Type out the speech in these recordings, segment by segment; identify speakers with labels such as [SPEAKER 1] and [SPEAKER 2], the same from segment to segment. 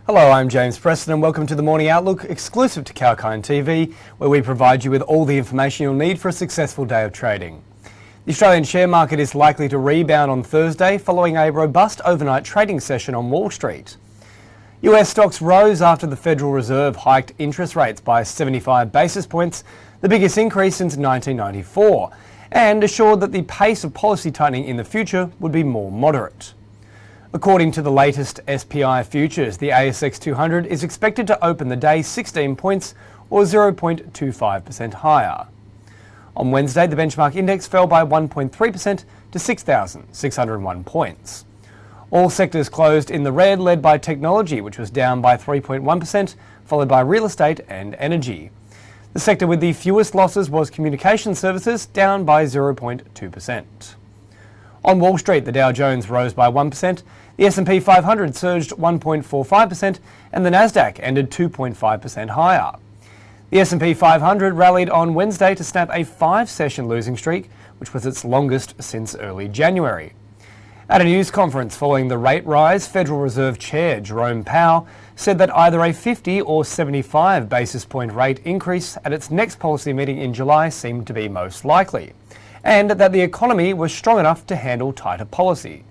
[SPEAKER 1] Hello, I'm James Preston and welcome to the Morning Outlook, exclusive to Kalkine TV, where we provide you with all the information you'll need for a successful day of trading. The Australian share market is likely to rebound on Thursday following a robust overnight trading session on Wall Street. US stocks rose after the Federal Reserve hiked interest rates by 75 basis points, the biggest increase since 1994, and assured that the pace of policy tightening in the future would be more moderate. According to the latest SPI futures, the ASX 200 is expected to open the day 16 points or 0.25% higher. On Wednesday, the benchmark index fell by 1.3% to 6,601 points. All sectors closed in the red, led by technology, which was down by 3.1%, followed by real estate and energy. The sector with the fewest losses was communication services, down by 0.2%. On Wall Street, the Dow Jones rose by 1%, the S&P 500 surged 1.45%, and the Nasdaq ended 2.5% higher. The S&P 500 rallied on Wednesday to snap a 5-session losing streak, which was its longest since early January. At a news conference following the rate rise, Federal Reserve Chair Jerome Powell said that either a 50 or 75 basis point rate increase at its next policy meeting in July seemed to be most likely, and that the economy was strong enough to handle tighter policy.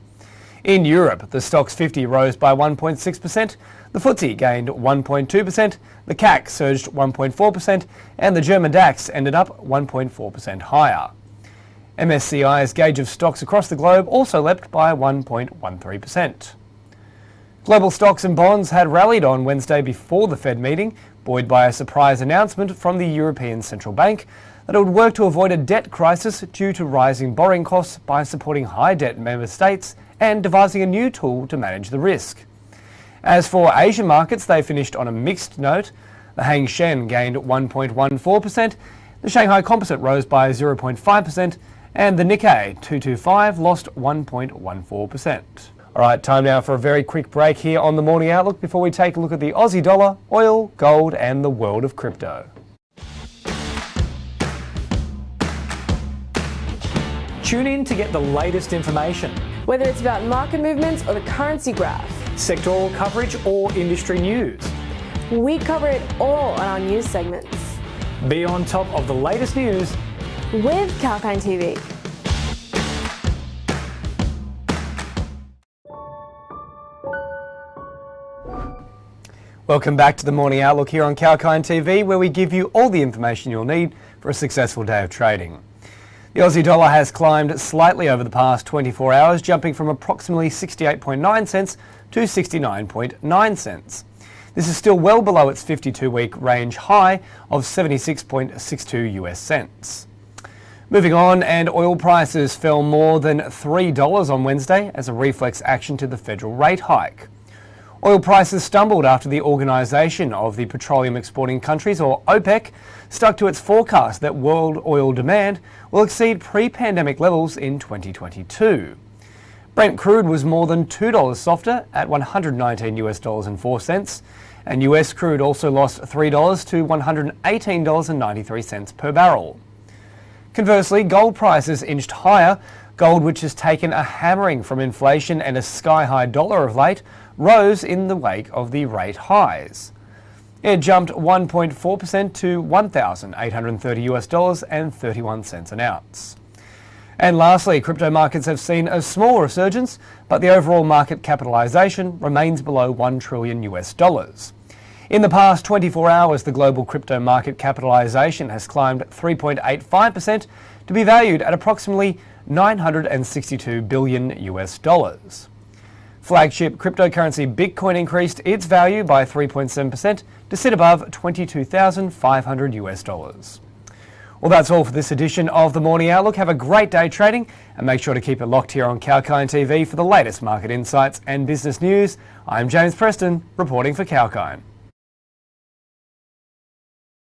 [SPEAKER 1] In Europe, the Stoxx 50 rose by 1.6%, the FTSE gained 1.2%, the CAC surged 1.4%, and the German DAX ended up 1.4% higher. MSCI's gauge of stocks across the globe also leapt by 1.13%. Global stocks and bonds had rallied on Wednesday before the Fed meeting, buoyed by a surprise announcement from the European Central Bank that it would work to avoid a debt crisis due to rising borrowing costs by supporting high debt member states and devising a new tool to manage the risk. As for Asian markets, they finished on a mixed note. The Hang Seng gained 1.14%, the Shanghai Composite rose by 0.5%, and the Nikkei 225 lost 1.14%. All right, time now for a very quick break here on the Morning Outlook before we take a look at the Aussie dollar, oil, gold, and the world of crypto. Tune in to get the latest information.
[SPEAKER 2] Whether it's about market movements or the currency graph,
[SPEAKER 1] sectoral coverage or industry news,
[SPEAKER 2] we cover it all on our news segments.
[SPEAKER 1] Be on top of the latest news
[SPEAKER 2] with Kalkine TV.
[SPEAKER 1] Welcome back to the Morning Outlook here on Kalkine TV, where we give you all the information you'll need for a successful day of trading. The Aussie dollar has climbed slightly over the past 24 hours, jumping from approximately 68.9 cents to 69.9 cents. This is still well below its 52-week range high of 76.62 US cents. Moving on, and oil prices fell more than $3 on Wednesday as a reflex action to the federal rate hike. Oil prices stumbled after the Organisation of the Petroleum Exporting Countries, or OPEC, stuck to its forecast that world oil demand will exceed pre-pandemic levels in 2022. Brent crude was more than $2 softer at $119.04, and US crude also lost $3 to $118.93 per barrel. Conversely, gold prices inched higher. Gold, which has taken a hammering from inflation and a sky-high dollar of late, rose in the wake of the rate highs. It jumped 1.4% to $1,830 and 31 cents an ounce. And lastly, crypto markets have seen a small resurgence, but the overall market capitalization remains below $1 trillion. In the past 24 hours, the global crypto market capitalization has climbed 3.85% to be valued at approximately $962 billion. Flagship cryptocurrency Bitcoin increased its value by 3.7% to sit above $22,500. Well, that's all for this edition of the Morning Outlook. Have a great day trading and make sure to keep it locked here on Kalkine TV for the latest market insights and business news. I'm James Preston, reporting for Kalkine.